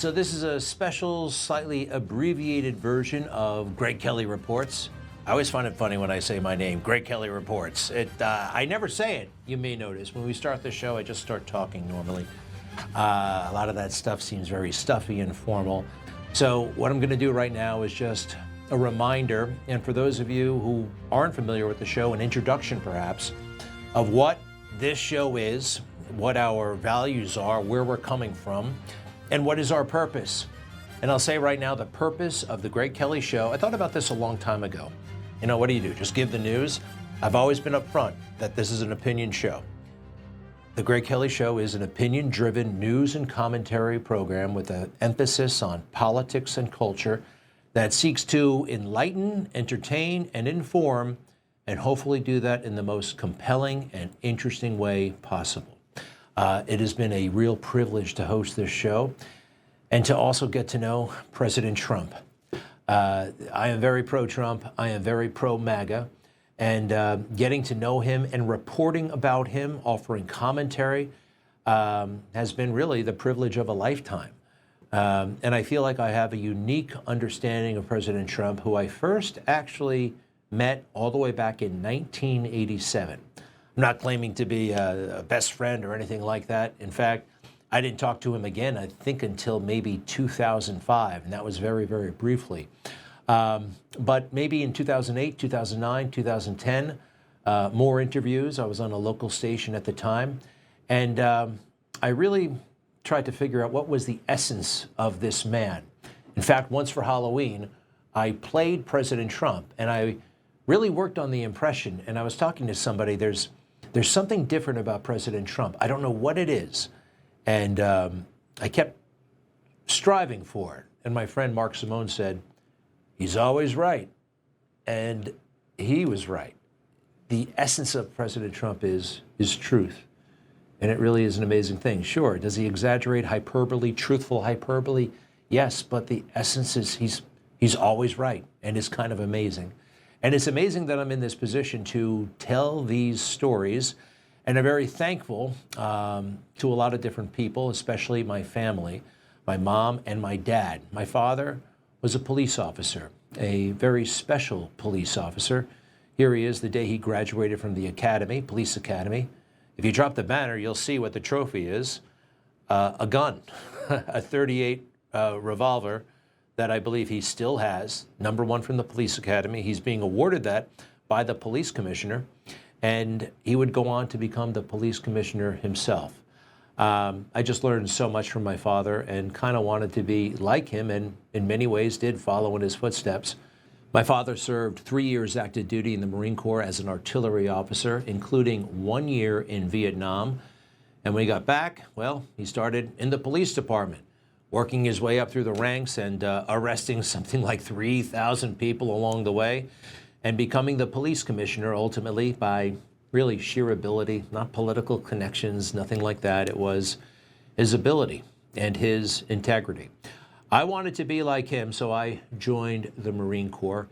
So this is a special, slightly abbreviated version of Greg Kelly Reports. I always find it funny when I say my name, Greg Kelly Reports. I never say it, you may notice. When we start the show, I just start talking normally. A lot of that stuff seems very stuffy and formal. So what I'm going to do right now is just a reminder, and for those of you who aren't familiar with the show, an introduction perhaps, of what this show is, what our values are, where we're coming from, and what is our purpose. And I'll say right now, the purpose of the Greg Kelly Show, I thought about this a long time ago. You know, what do? Just give the news? I've always been upfront that this is an opinion show. The Greg Kelly Show is an opinion-driven news and commentary program with an emphasis on politics and culture that seeks to enlighten, entertain, and inform, and hopefully do that in the most compelling and interesting way possible. It has been a real privilege to host this show and to also get to know President Trump. I am very pro-Trump. I am very pro-MAGA. And getting to know him and reporting about him, offering commentary, has been really the privilege of a lifetime. And I feel like I have a unique understanding of President Trump, who I first actually met all the way back in 1987. I'm not claiming to be a best friend or anything like that. In fact, I didn't talk to him again, I think, until maybe 2005, and that was very, very briefly. But maybe in 2008, 2009, 2010, more interviews. I was on a local station at the time, and I really tried to figure out what was the essence of this man. In fact, once for Halloween, I played President Trump, and I really worked on the impression, and I was talking to somebody, there's something different about President Trump. I don't know what it is. And I kept striving for it. And my friend Mark Simone said, he's always right. And he was right. The essence of President Trump is truth. And it really is an amazing thing. Sure, does he exaggerate hyperbole, truthful hyperbole? Yes, but the essence is he's always right, and it's kind of amazing. And it's amazing that I'm in this position to tell these stories, and I'm very thankful to a lot of different people, especially my family, my mom and my dad. My father was a police officer, a very special police officer. Here he is the day he graduated from the academy, police academy. If you drop the banner, you'll see what the trophy is. A gun, a .38 revolver, that I believe he still has, #1 from the police academy. He's being awarded that by the police commissioner, and he would go on to become the police commissioner himself. I just learned so much from my father and kind of wanted to be like him, and in many ways did follow in his footsteps. My father served 3 years active duty in the Marine Corps as an artillery officer, including 1 year in Vietnam. And when he got back, well, he started in the police department, working his way up through the ranks and arresting something like 3,000 people along the way, and becoming the police commissioner ultimately by really sheer ability, not political connections, nothing like that. It was his ability and his integrity. I wanted to be like him, so I joined the Marine Corps,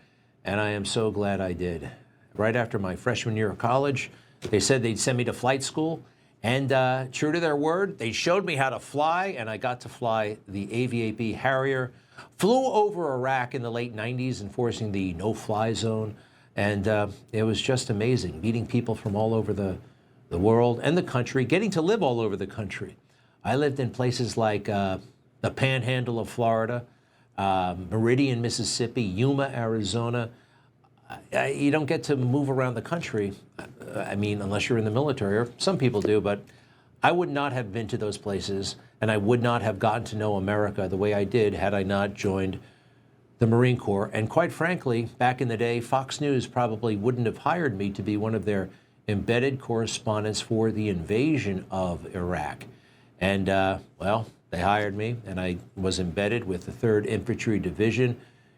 and I am so glad I did. Right after my freshman year of college, they said they'd send me to flight school. And true to their word, they showed me how to fly, and I got to fly the AV-8B Harrier. Flew over Iraq in the late 90s, enforcing the no-fly zone. And it was just amazing, meeting people from all over the world and the country, getting to live all over the country. I lived in places like the Panhandle of Florida, Meridian, Mississippi, Yuma, Arizona. You don't get to move around the country, I mean, unless you're in the military, or some people do, but I would not have been to those places, and I would not have gotten to know America the way I did had I not joined the Marine Corps. And quite frankly, back in the day, Fox News probably wouldn't have hired me to be one of their embedded correspondents for the invasion of Iraq. And, well, they hired me, and I was embedded with the 3rd Infantry Division.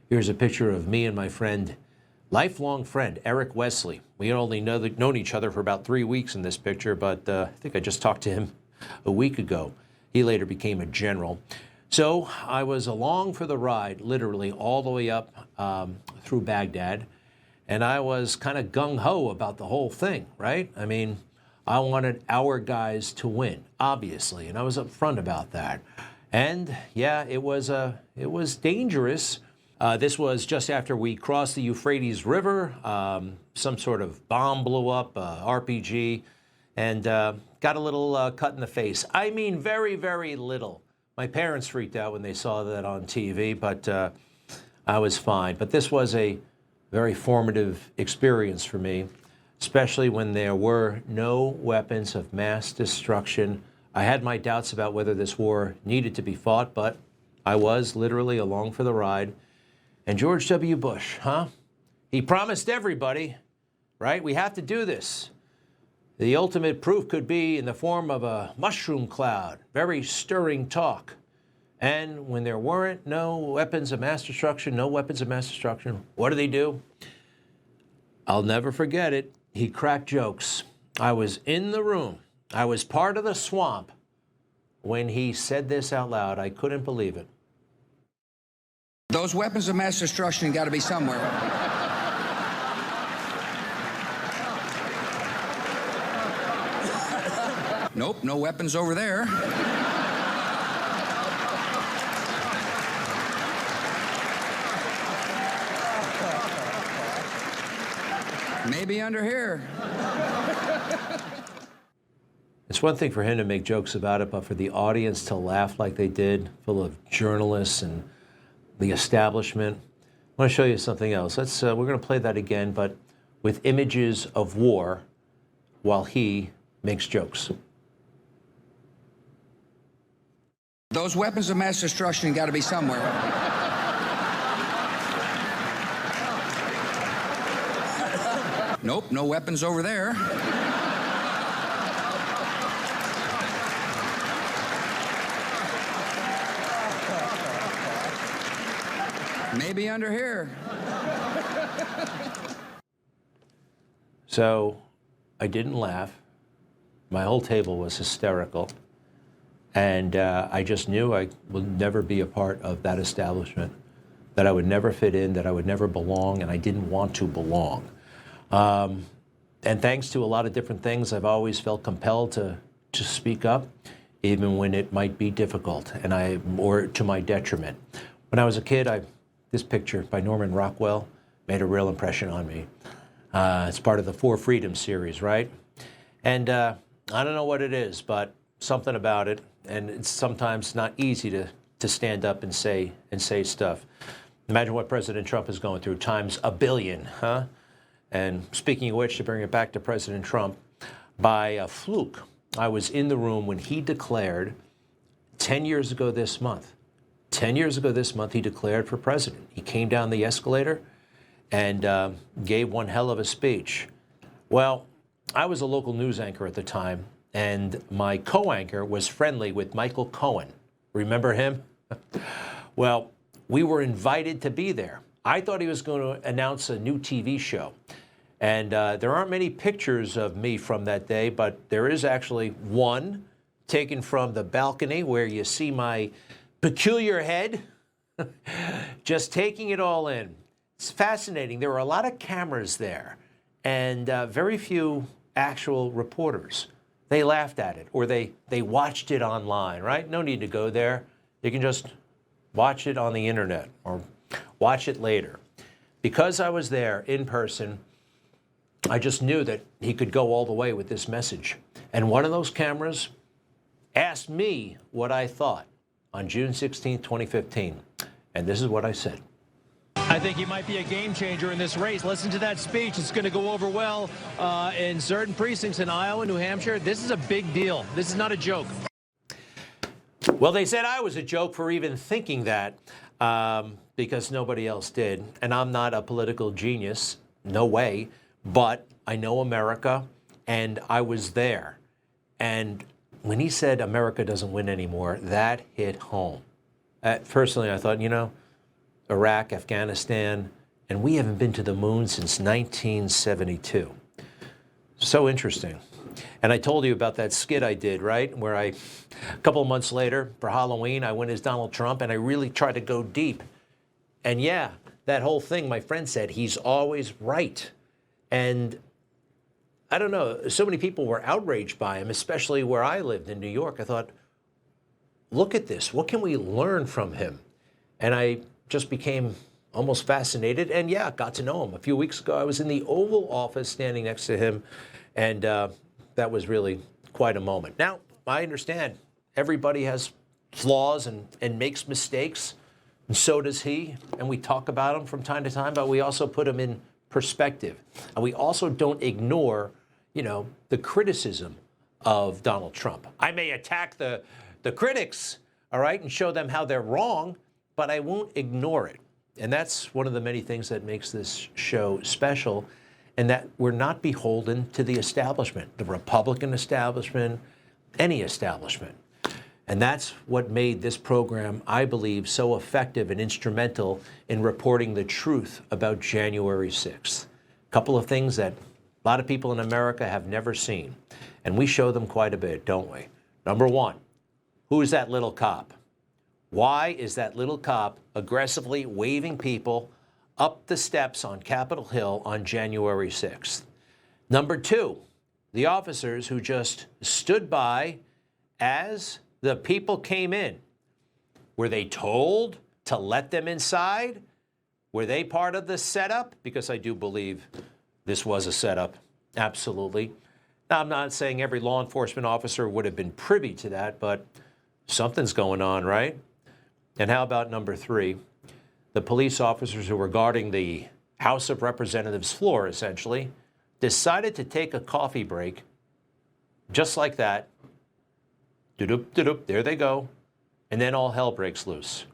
Here's a picture of me and my friend, lifelong friend, Eric Wesley. We had only known each other for about 3 weeks in this picture, but I think I just talked to him a week ago. He later became a general. So I was along for the ride, literally all the way up through Baghdad, and I was kind of gung-ho about the whole thing, right? I mean, I wanted our guys to win, obviously, and I was upfront about that. And yeah, it was dangerous. This was just after we crossed the Euphrates River. Some sort of bomb blew up, RPG, and got a little cut in the face. I mean, very, very little. My parents freaked out when they saw that on TV, but I was fine. But this was a very formative experience for me, especially when there were no weapons of mass destruction. I had my doubts about whether this war needed to be fought, but I was literally along for the ride. And George W. Bush, he promised everybody, right? We have to do this. The ultimate proof could be in the form of a mushroom cloud, very stirring talk. And when there weren't no weapons of mass destruction, what did he do? I'll never forget it. He cracked jokes. I was in the room. I was part of the swamp when he said this out loud. I couldn't believe it. Those weapons of mass destruction got to be somewhere. Nope, no weapons over there. Maybe under here. It's one thing for him to make jokes about it, but for the audience to laugh like they did, full of journalists and the establishment. I want to show you something else. We're going to play that again, but with images of war while he makes jokes. Those weapons of mass destruction got to be somewhere. Nope, no weapons over there. Maybe under here. So I didn't laugh. My whole table was hysterical. And I just knew I would never be a part of that establishment, that I would never fit in, that I would never belong, and I didn't want to belong. And thanks to a lot of different things, I've always felt compelled to speak up, even when it might be difficult, or to my detriment. When I was a kid, this picture by Norman Rockwell made a real impression on me. It's part of the Four Freedoms series, right? And I don't know what it is, but something about it, and it's sometimes not easy to stand up and say stuff. Imagine what President Trump is going through times a billion, huh? And speaking of which, to bring it back to President Trump, by a fluke, I was in the room when he declared 10 years ago this month. 10 years ago this month, he declared for president. He came down the escalator and gave one hell of a speech. Well, I was a local news anchor at the time, and my co-anchor was friendly with Michael Cohen. Remember him? Well, we were invited to be there. I thought he was going to announce a new TV show. And there aren't many pictures of me from that day, but there is actually one taken from the balcony where you see my peculiar head, just taking it all in. It's fascinating. There were a lot of cameras there and very few actual reporters. They laughed at it, or they watched it online, right? No need to go there. You can just watch it on the internet or watch it later. Because I was there in person, I just knew that he could go all the way with this message. And one of those cameras asked me what I thought on June 16, 2015. And this is what I said. I think he might be a game changer in this race. Listen to that speech. It's going to go over well in certain precincts in Iowa, New Hampshire. This is a big deal. This is not a joke. Well, they said I was a joke for even thinking that because nobody else did. And I'm not a political genius. No way. But I know America, and I was there. And when he said America doesn't win anymore, that hit home. Personally, I thought, Iraq, Afghanistan, and we haven't been to the moon since 1972. So interesting. And I told you about that skit I did, right? Where a couple of months later, for Halloween, I went as Donald Trump, and I really tried to go deep. And yeah, that whole thing, my friend said, he's always right. And I don't know, so many people were outraged by him, especially where I lived in New York. I thought, look at this. What can we learn from him? And I just became almost fascinated, and yeah, got to know him. A few weeks ago, I was in the Oval Office standing next to him, and that was really quite a moment. Now, I understand everybody has flaws and makes mistakes, and so does he, and we talk about them from time to time, but we also put them in perspective. And we also don't ignore, the criticism of Donald Trump. I may attack the critics, all right, and show them how they're wrong, but I won't ignore it. And that's one of the many things that makes this show special, and that we're not beholden to the establishment, the Republican establishment, any establishment. And that's what made this program, I believe, so effective and instrumental in reporting the truth about January 6th. A couple of things that a lot of people in America have never seen, and we show them quite a bit, don't we? Number one, who is that little cop? Why is that little cop aggressively waving people up the steps on Capitol Hill on January 6th? Number two, the officers who just stood by as the people came in. Were they told to let them inside? Were they part of the setup? Because I do believe this was a setup, absolutely. Now, I'm not saying every law enforcement officer would have been privy to that, but something's going on, right? And how about number three? The police officers who were guarding the House of Representatives floor, essentially, decided to take a coffee break, just like that. Do-doop, do-doop, there they go. And then all hell breaks loose.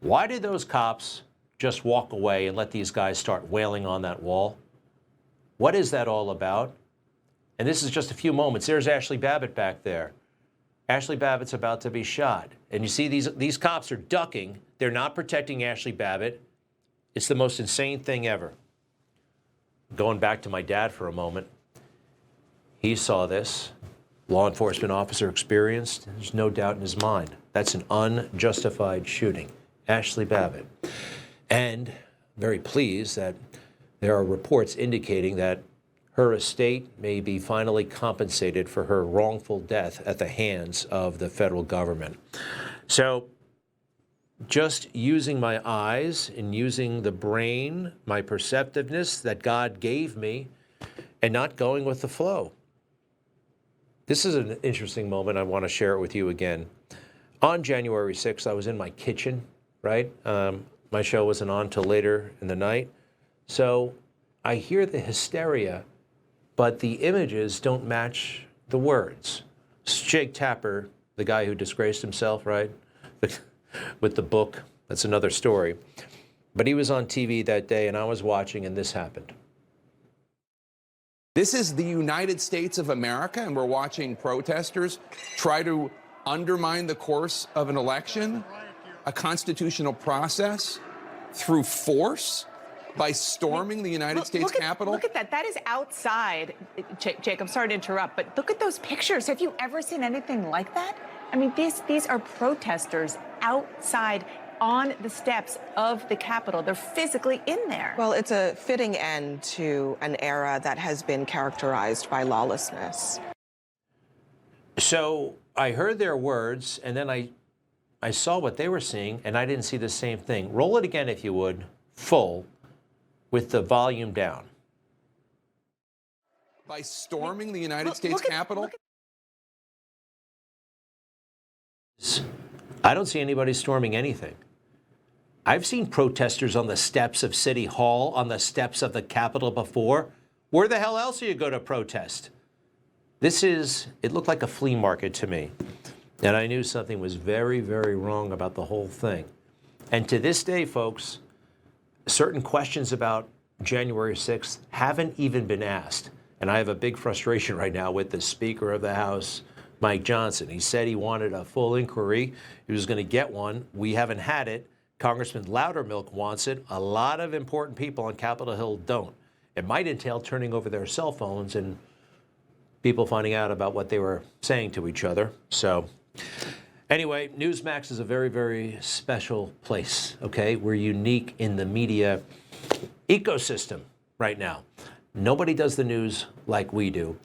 Why did those cops just walk away and let these guys start wailing on that wall? What is that all about? And this is just a few moments. There's Ashley Babbitt back there. Ashley Babbitt's about to be shot. And you see these cops are ducking. They're not protecting Ashley Babbitt. It's the most insane thing ever. Going back to my dad for a moment. He saw this. Law enforcement officer experienced. There's no doubt in his mind. That's an unjustified shooting. Ashley Babbitt. And very pleased that there are reports indicating that her estate may be finally compensated for her wrongful death at the hands of the federal government. So just using my eyes and using the brain, my perceptiveness that God gave me, and not going with the flow. This is an interesting moment. I want to share it with you again. On January 6th, I was in my kitchen, right? My show wasn't on till later in the night. So I hear the hysteria, but the images don't match the words. Jake Tapper, the guy who disgraced himself, right, with the book, that's another story. But he was on TV that day, and I was watching, and this happened. This is the United States of America, and we're watching protesters try to undermine the course of an election, a constitutional process, through force, by storming the United States Capitol. Look at that. That is outside. Jake, I'm sorry to interrupt, but look at those pictures. Have you ever seen anything like that? I mean, these are protesters outside on the steps of the Capitol. They're physically in there. Well, it's a fitting end to an era that has been characterized by lawlessness. So I heard their words, and then I saw what they were seeing, and I didn't see the same thing. Roll it again, if you would, full, with the volume down. By storming the United States Capitol? I don't see anybody storming anything. I've seen protesters on the steps of City Hall, on the steps of the Capitol before. Where the hell else are you going to protest? It looked like a flea market to me. And I knew something was very, very wrong about the whole thing. And to this day, folks, certain questions about January 6th haven't even been asked. And I have a big frustration right now with the Speaker of the House, Mike Johnson. He said he wanted a full inquiry. He was going to get one. We haven't had it. Congressman Loudermilk wants it. A lot of important people on Capitol Hill don't. It might entail turning over their cell phones and people finding out about what they were saying to each other. So anyway, Newsmax is a very, very special place, okay? We're unique in the media ecosystem right now. Nobody does the news like we do.